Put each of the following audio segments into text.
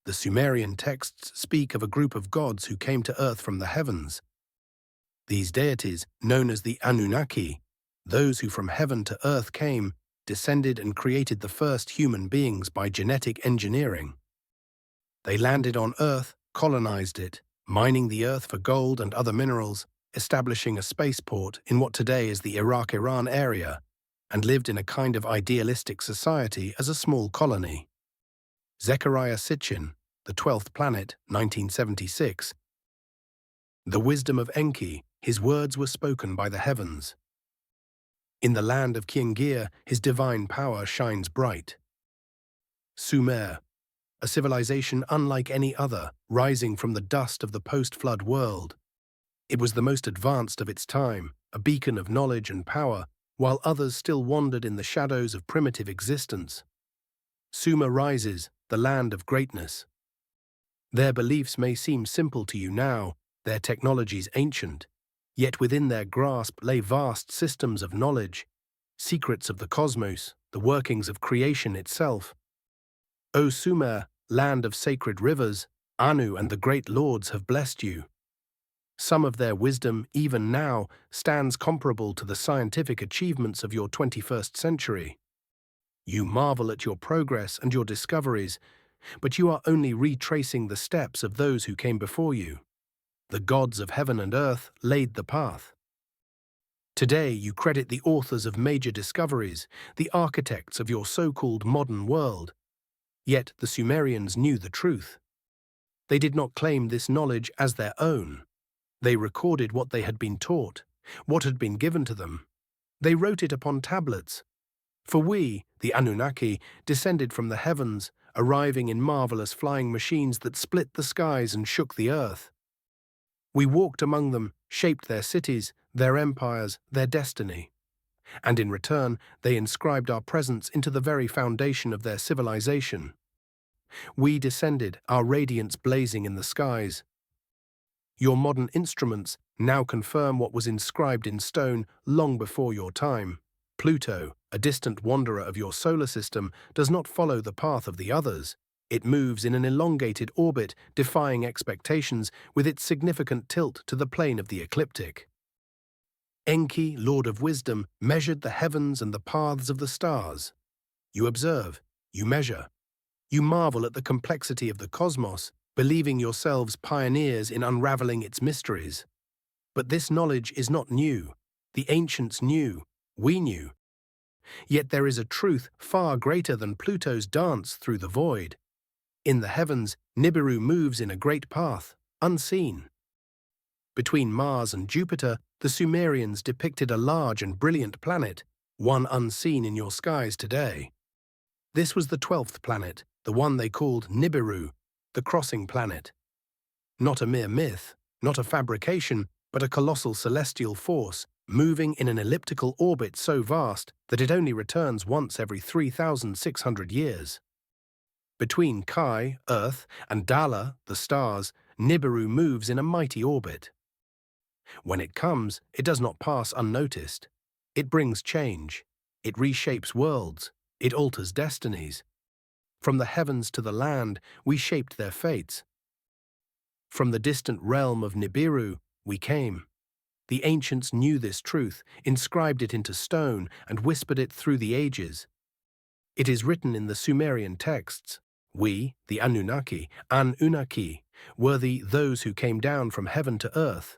The Sumerian texts speak of a group of gods who came to earth from the heavens. These deities, known as the Anunnaki, those who from heaven to earth came, descended and created the first human beings by genetic engineering. They landed on Earth, colonized it, mining the Earth for gold and other minerals, establishing a spaceport in what today is the Iraq-Iran area, and lived in a kind of idealistic society as a small colony. Zecharia Sitchin, The 12th Planet, 1976. The wisdom of Enki, his words were spoken by the heavens. In the land of Kyengir, his divine power shines bright. Sumer, a civilization unlike any other, rising from the dust of the post-flood world. It was the most advanced of its time, a beacon of knowledge and power, while others still wandered in the shadows of primitive existence. Sumer rises, the land of greatness. Their beliefs may seem simple to you now, their technologies ancient, yet within their grasp lay vast systems of knowledge, secrets of the cosmos, the workings of creation itself. O Sumer, land of sacred rivers, Anu and the great lords have blessed you. Some of their wisdom, even now, stands comparable to the scientific achievements of your 21st century. You marvel at your progress and your discoveries, but you are only retracing the steps of those who came before you. The gods of heaven and earth laid the path. Today you credit the authors of major discoveries, the architects of your so-called modern world. Yet the Sumerians knew the truth. They did not claim this knowledge as their own. They recorded what they had been taught, what had been given to them. They wrote it upon tablets. For we, the Anunnaki, descended from the heavens, arriving in marvelous flying machines that split the skies and shook the earth. We walked among them, shaped their cities, their empires, their destiny. And in return, they inscribed our presence into the very foundation of their civilization. We descended, our radiance blazing in the skies. Your modern instruments now confirm what was inscribed in stone long before your time. Pluto, a distant wanderer of your solar system, does not follow the path of the others. It moves in an elongated orbit, defying expectations, with its significant tilt to the plane of the ecliptic. Enki, Lord of Wisdom, measured the heavens and the paths of the stars. You observe, you measure. You marvel at the complexity of the cosmos, believing yourselves pioneers in unraveling its mysteries. But this knowledge is not new. The ancients knew, we knew. Yet there is a truth far greater than Pluto's dance through the void. In the heavens, Nibiru moves in a great path, unseen. Between Mars and Jupiter, the Sumerians depicted a large and brilliant planet, one unseen in your skies today. This was the 12th planet, the one they called Nibiru, the crossing planet. Not a mere myth, not a fabrication, but a colossal celestial force, moving in an elliptical orbit so vast that it only returns once every 3,600 years. Between Kai, Earth, and Dala, the stars, Nibiru moves in a mighty orbit. When it comes, it does not pass unnoticed. It brings change. It reshapes worlds. It alters destinies. From the heavens to the land, we shaped their fates. From the distant realm of Nibiru, we came. The ancients knew this truth, inscribed it into stone, and whispered it through the ages. It is written in the Sumerian texts. We, the Anunnaki, Anunaki, were those who came down from heaven to earth.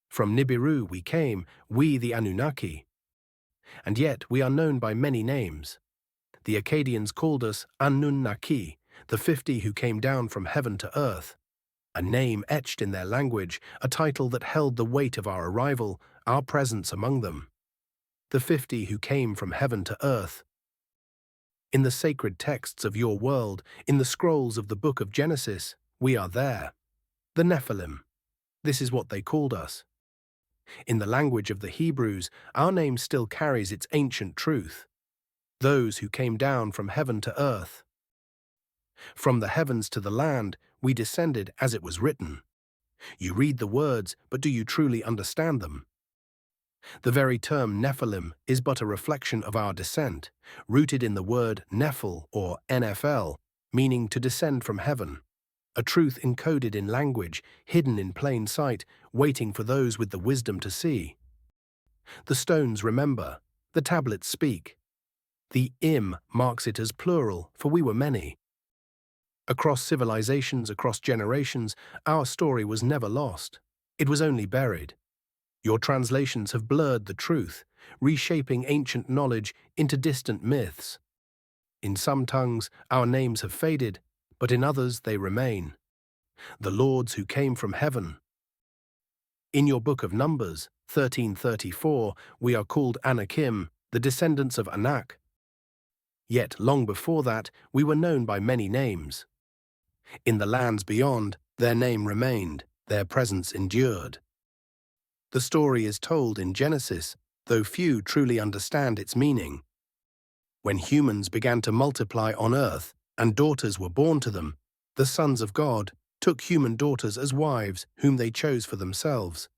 From Nibiru we came, we the Anunnaki. And yet we are known by many names. The Akkadians called us Anunaki, the 50 who came down from heaven to earth. A name etched in their language, a title that held the weight of our arrival, our presence among them. The 50 who came from heaven to earth. In the sacred texts of your world, in the scrolls of the book of Genesis, we are there. The Nephilim. This is what they called us. In the language of the Hebrews, our name still carries its ancient truth. Those who came down from heaven to earth. From the heavens to the land, we descended as it was written. You read the words, but do you truly understand them? The very term Nephilim is but a reflection of our descent, rooted in the word Nephil or NFL, meaning to descend from heaven. a truth encoded in language, hidden in plain sight, waiting for those with the wisdom to see. The stones remember, the tablets speak. The im marks it as plural, for we were many. Across civilizations, across generations, our story was never lost. It was only buried. Your translations have blurred the truth, reshaping ancient knowledge into distant myths. In some tongues, our names have faded, but in others they remain. The lords who came from heaven. In your book of Numbers, 1334, we are called Anakim, the descendants of Anak. Yet long before that, we were known by many names. In the lands beyond, their name remained, their presence endured. The story is told in Genesis, though few truly understand its meaning. When humans began to multiply on earth, and daughters were born to them, the sons of God took human daughters as wives whom they chose for themselves.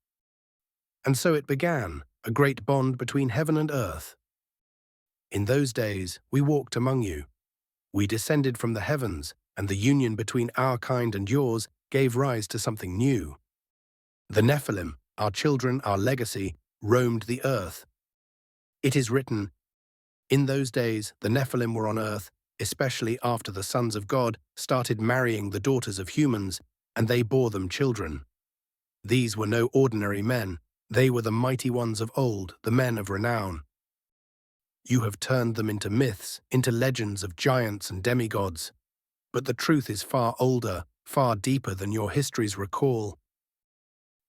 And so it began, a great bond between heaven and earth. In those days we walked among you. We descended from the heavens, and the union between our kind and yours gave rise to something new. The Nephilim, our children, our legacy, roamed the earth. It is written, in those days the Nephilim were on earth, especially after the sons of God started marrying the daughters of humans, and they bore them children. These were no ordinary men. They were the mighty ones of old, the men of renown. You have turned them into myths, into legends of giants and demigods. But the truth is far older, far deeper than your histories recall.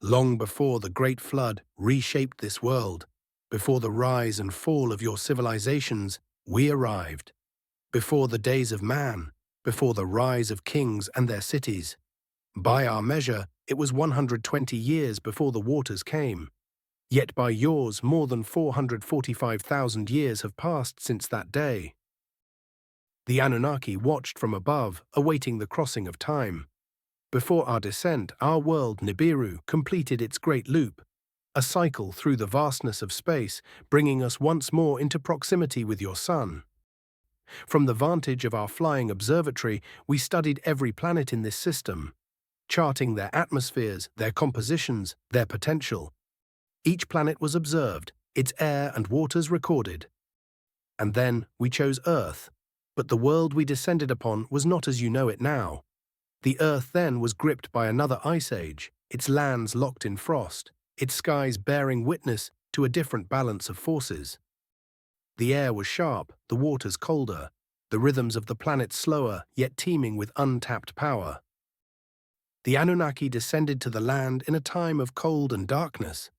Long before the Great Flood reshaped this world, before the rise and fall of your civilizations, we arrived. Before the days of man, before the rise of kings and their cities. By our measure, it was 120 years before the waters came. Yet by yours, more than 445,000 years have passed since that day. The Anunnaki watched from above, awaiting the crossing of time. Before our descent, our world, Nibiru, completed its great loop, a cycle through the vastness of space, bringing us once more into proximity with your sun. From the vantage of our flying observatory, we studied every planet in this system, charting their atmospheres, their compositions, their potential. Each planet was observed, its air and waters recorded. And then we chose Earth, but the world we descended upon was not as you know it now. The Earth then was gripped by another ice age, its lands locked in frost, its skies bearing witness to a different balance of forces. The air was sharp, the waters colder, the rhythms of the planet slower, yet teeming with untapped power. The Anunnaki descended to the land in a time of cold and darkness.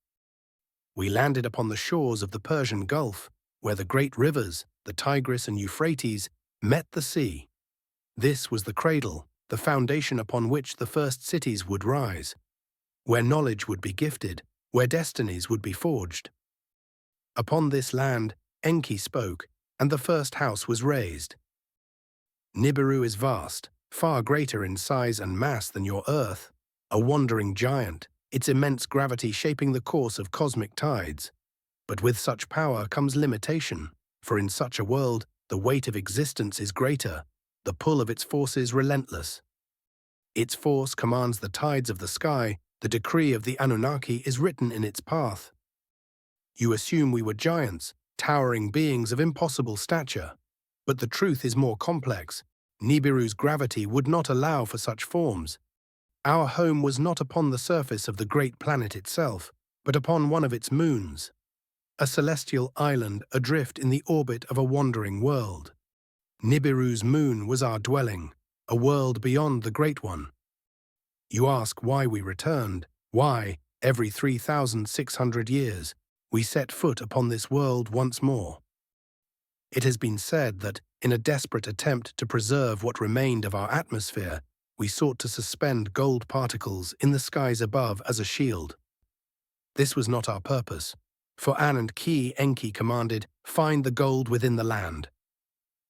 We landed upon the shores of the Persian Gulf, where the great rivers, the Tigris and Euphrates, met the sea. This was the cradle, the foundation upon which the first cities would rise, where knowledge would be gifted, where destinies would be forged. Upon this land, Enki spoke, and the first house was raised. Nibiru is vast, far greater in size and mass than your Earth, a wandering giant, its immense gravity shaping the course of cosmic tides. But with such power comes limitation, for in such a world, the weight of existence is greater, the pull of its forces relentless. Its force commands the tides of the sky, the decree of the Anunnaki is written in its path. You assume we were giants, towering beings of impossible stature. But the truth is more complex. Nibiru's gravity would not allow for such forms. Our home was not upon the surface of the great planet itself, but upon one of its moons, a celestial island adrift in the orbit of a wandering world. Nibiru's moon was our dwelling, a world beyond the Great One. You ask why we returned, why, every 3,600 years, we set foot upon this world once more. It has been said that, in a desperate attempt to preserve what remained of our atmosphere, we sought to suspend gold particles in the skies above as a shield. This was not our purpose. For An and Ki, Enki commanded, "Find the gold within the land."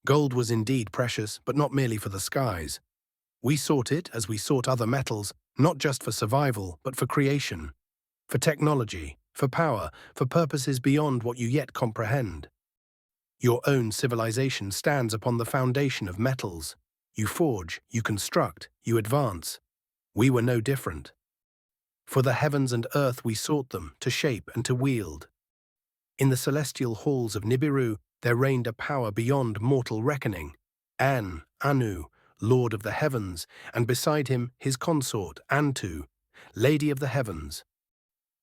Gold was indeed precious, but not merely for the skies. We sought it as we sought other metals, not just for survival, but for creation, for technology, for power, for purposes beyond what you yet comprehend. Your own civilization stands upon the foundation of metals. You forge, you construct, you advance. We were no different. For the heavens and earth we sought them, to shape and to wield. In the celestial halls of Nibiru there reigned a power beyond mortal reckoning. Anu, Lord of the heavens, and beside him his consort, Antu, Lady of the heavens.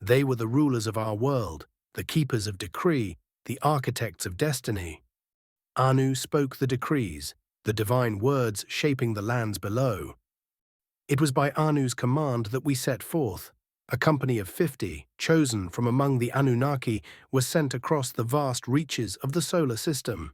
They were the rulers of our world, the keepers of decree, the architects of destiny. Anu spoke the decrees, the divine words shaping the lands below. It was by Anu's command that we set forth. A company of 50, chosen from among the Anunnaki, was sent across the vast reaches of the solar system.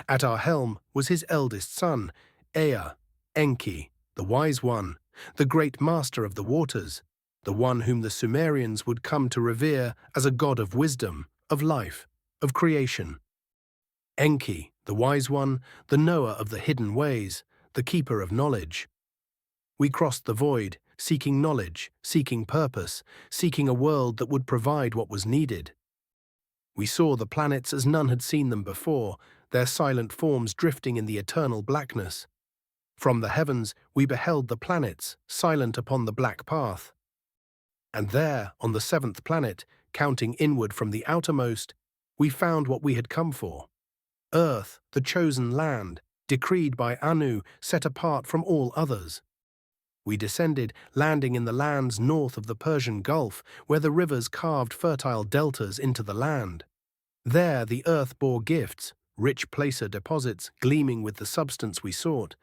At our helm was his eldest son, Ea, Enki, the wise one, the great master of the waters, the one whom the Sumerians would come to revere as a god of wisdom, of life, of creation. Enki, the wise one, the knower of the hidden ways, the keeper of knowledge. We crossed the void, seeking knowledge, seeking purpose, seeking a world that would provide what was needed. We saw the planets as none had seen them before, their silent forms drifting in the eternal blackness. From the heavens we beheld the planets, silent upon the black path. And there, on the seventh planet, counting inward from the outermost, we found what we had come for. Earth, the chosen land, decreed by Anu, set apart from all others. We descended, landing in the lands north of the Persian Gulf, where the rivers carved fertile deltas into the land. There the earth bore gifts, rich placer deposits gleaming with the substance we sought.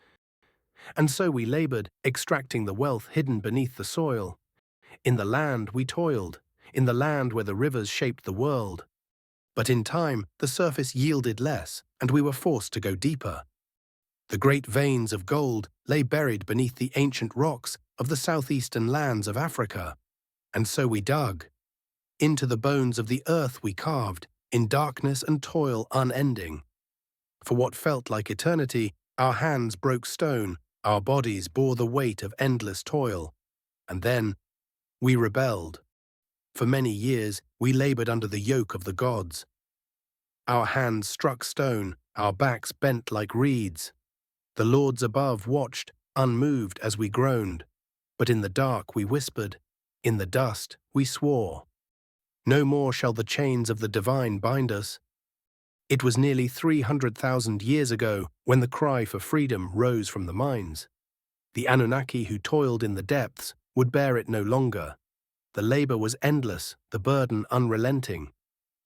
And so we labored, extracting the wealth hidden beneath the soil. In the land we toiled, in the land where the rivers shaped the world. But in time, the surface yielded less, and we were forced to go deeper. The great veins of gold lay buried beneath the ancient rocks of the southeastern lands of Africa. And so we dug. Into the bones of the earth we carved, in darkness and toil unending. For what felt like eternity, our hands broke stone, our bodies bore the weight of endless toil. And then, we rebelled. For many years, we labored under the yoke of the gods. Our hands struck stone, our backs bent like reeds. The lords above watched, unmoved as we groaned. But in the dark we whispered, in the dust we swore. No more shall the chains of the divine bind us. It was nearly 300,000 years ago when the cry for freedom rose from the mines. The Anunnaki who toiled in the depths would bear it no longer. The labor was endless, the burden unrelenting.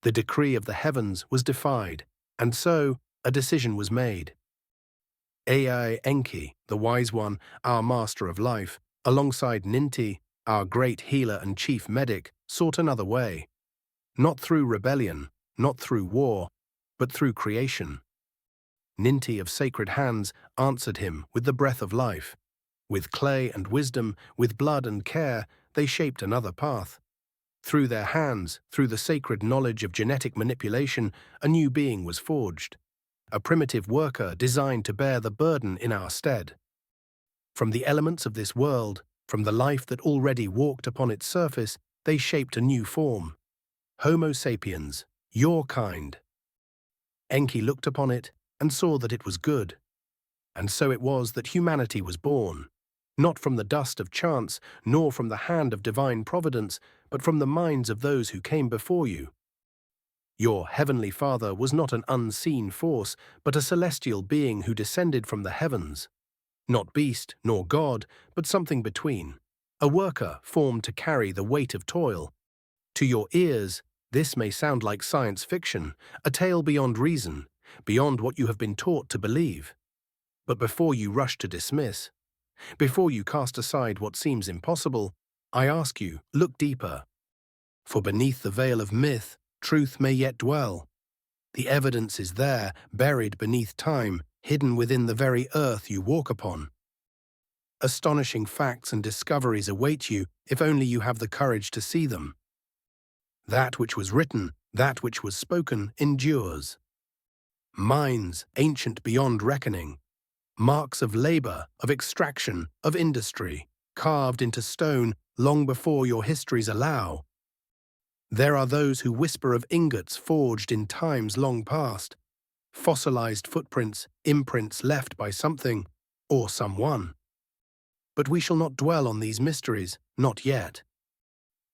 The decree of the heavens was defied, and so a decision was made. Enki, the wise one, our master of life, alongside Ninti, our great healer and chief medic, sought another way. Not through rebellion, not through war, but through creation. Ninti of sacred hands answered him with the breath of life. With clay and wisdom, with blood and care, they shaped another path. Through their hands, through the sacred knowledge of genetic manipulation, a new being was forged. A primitive worker designed to bear the burden in our stead. From the elements of this world, from the life that already walked upon its surface, they shaped a new form. Homo sapiens, your kind. Enki looked upon it and saw that it was good. And so it was that humanity was born, not from the dust of chance, nor from the hand of divine providence, but from the minds of those who came before you. Your heavenly Father was not an unseen force, but a celestial being who descended from the heavens. Not beast, nor God, but something between. A worker formed to carry the weight of toil. To your ears, this may sound like science fiction, a tale beyond reason, beyond what you have been taught to believe. But before you rush to dismiss, before you cast aside what seems impossible, I ask you, look deeper. For beneath the veil of myth, truth may yet dwell. The evidence is there, buried beneath time, hidden within the very earth you walk upon. Astonishing facts and discoveries await you if only you have the courage to see them. That which was written, that which was spoken, endures. Minds ancient beyond reckoning, marks of labor, of extraction, of industry, carved into stone long before your histories allow. There are those who whisper of ingots forged in times long past, fossilized footprints, imprints left by something, or someone. But we shall not dwell on these mysteries, not yet.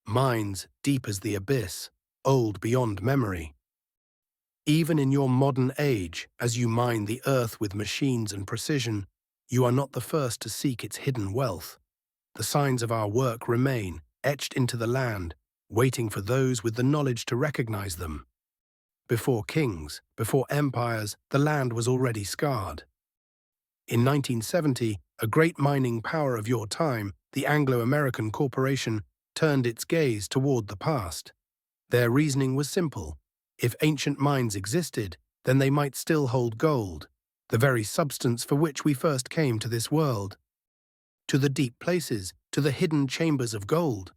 Minds deep as the abyss, old beyond memory. Even in your modern age, as you mine the earth with machines and precision, you are not the first to seek its hidden wealth. The signs of our work remain, etched into the land, waiting for those with the knowledge to recognize them. Before kings, before empires, the land was already scarred. In 1970, a great mining power of your time, the Anglo-American Corporation, turned its gaze toward the past. Their reasoning was simple. If ancient mines existed, then they might still hold gold, the very substance for which we first came to this world. To the deep places, to the hidden chambers of gold.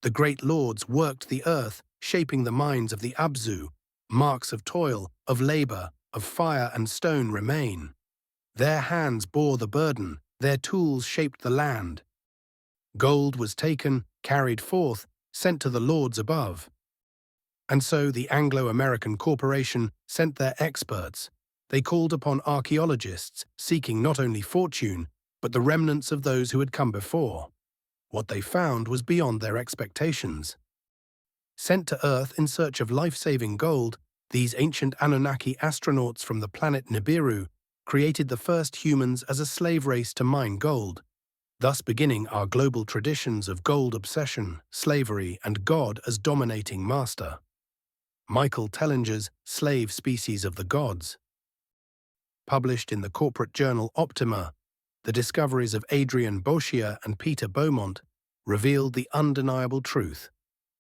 The great lords worked the earth, shaping the minds of the Abzu. Marks of toil, of labor, of fire and stone remain. Their hands bore the burden, their tools shaped the land. Gold was taken, carried forth, sent to the lords above. And so the Anglo-American Corporation sent their experts. They called upon archaeologists, seeking not only fortune, but the remnants of those who had come before. What they found was beyond their expectations. Sent to Earth in search of life-saving gold, these ancient Anunnaki astronauts from the planet Nibiru created the first humans as a slave race to mine gold, thus beginning our global traditions of gold obsession, slavery, and God as dominating master. Michael Tellinger's Slave Species of the Gods. Published in the corporate journal Optima, the discoveries of Adrian Boshier and Peter Beaumont revealed the undeniable truth.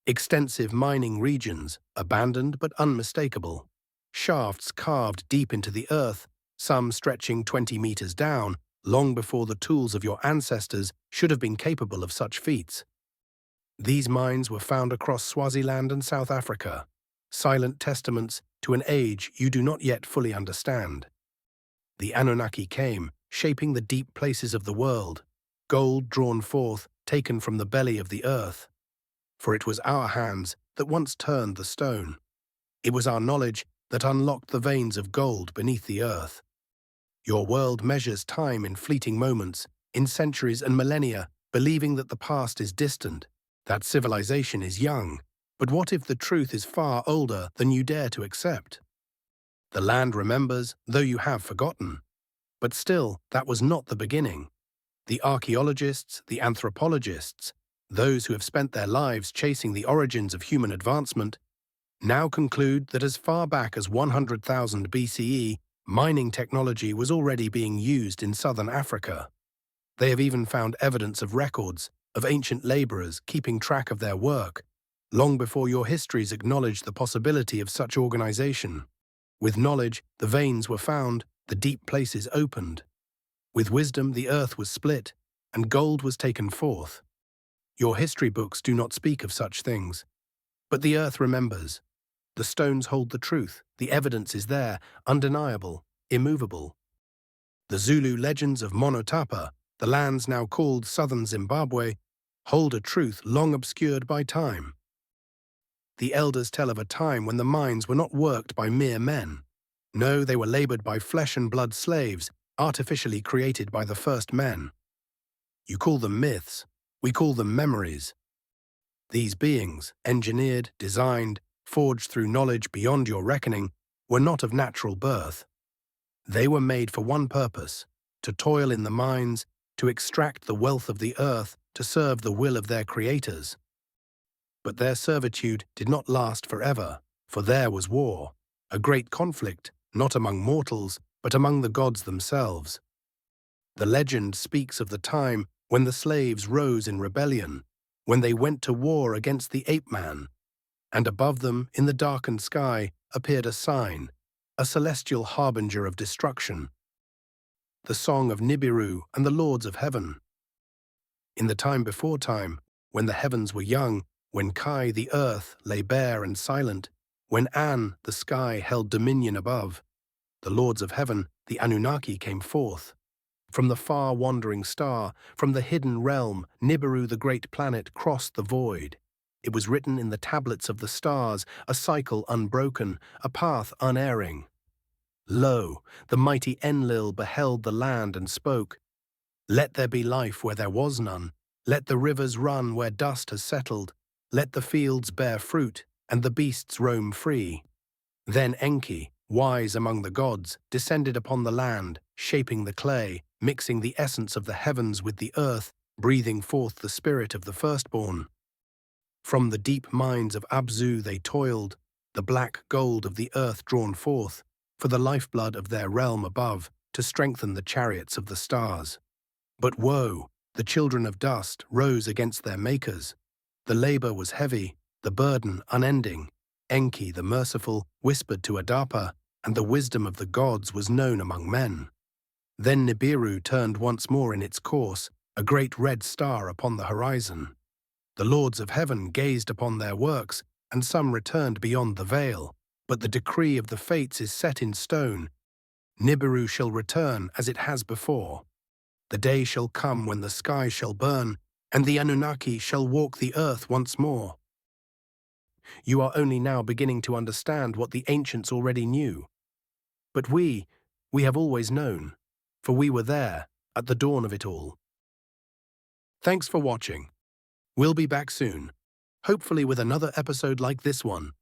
Extensive mining regions, abandoned but unmistakable. Shafts carved deep into the earth, some stretching 20 meters down, long before the tools of your ancestors should have been capable of such feats. These mines were found across Swaziland and South Africa, silent testaments to an age you do not yet fully understand. The Anunnaki came, shaping the deep places of the world, gold drawn forth, taken from the belly of the earth. For it was our hands that once turned the stone. It was our knowledge that unlocked the veins of gold beneath the earth. Your world measures time in fleeting moments, in centuries and millennia, believing that the past is distant, that civilization is young. But what if the truth is far older than you dare to accept? The land remembers, though you have forgotten. But still, that was not the beginning. The archaeologists, the anthropologists, those who have spent their lives chasing the origins of human advancement, now conclude that as far back as 100,000 BCE, mining technology was already being used in southern Africa. They have even found evidence of records of ancient laborers keeping track of their work, long before your histories acknowledged the possibility of such organization. With knowledge, the veins were found, the deep places opened. With wisdom, the earth was split, and gold was taken forth. Your history books do not speak of such things. But the earth remembers. The stones hold the truth, the evidence is there, undeniable, immovable. The Zulu legends of Monotapa, the lands now called southern Zimbabwe, hold a truth long obscured by time. The elders tell of a time when the mines were not worked by mere men. No, they were labored by flesh and blood slaves, artificially created by the first men. You call them myths, we call them memories. These beings, engineered, designed, forged through knowledge beyond your reckoning, were not of natural birth. They were made for one purpose, to toil in the mines, to extract the wealth of the earth, to serve the will of their creators. But their servitude did not last forever, for there was war, a great conflict, not among mortals, but among the gods themselves. The legend speaks of the time when the slaves rose in rebellion, when they went to war against the ape-man, and above them, in the darkened sky, appeared a sign, a celestial harbinger of destruction. The song of Nibiru and the lords of heaven. In the time before time, when the heavens were young, when Kai, the earth, lay bare and silent, when An, the sky, held dominion above, the lords of heaven, the Anunnaki, came forth. From the far wandering star, from the hidden realm, Nibiru, the great planet, crossed the void. It was written in the tablets of the stars, a cycle unbroken, a path unerring. Lo, the mighty Enlil beheld the land and spoke, Let there be life where there was none. Let the rivers run where dust has settled. Let the fields bear fruit, and the beasts roam free. Then Enki, wise among the gods, descended upon the land, shaping the clay, mixing the essence of the heavens with the earth, breathing forth the spirit of the firstborn. From the deep mines of Abzu they toiled, the black gold of the earth drawn forth, for the lifeblood of their realm above, to strengthen the chariots of the stars. But woe, the children of dust rose against their makers. The labor was heavy, the burden unending. Enki, the merciful, whispered to Adapa, and the wisdom of the gods was known among men. Then Nibiru turned once more in its course, a great red star upon the horizon. The lords of heaven gazed upon their works, and some returned beyond the veil. But the decree of the fates is set in stone. Nibiru shall return as it has before. The day shall come when the sky shall burn, and the Anunnaki shall walk the earth once more. You are only now beginning to understand what the ancients already knew. But we have always known, for we were there at the dawn of it all. Thanks for watching. We'll be back soon, hopefully with another episode like this one.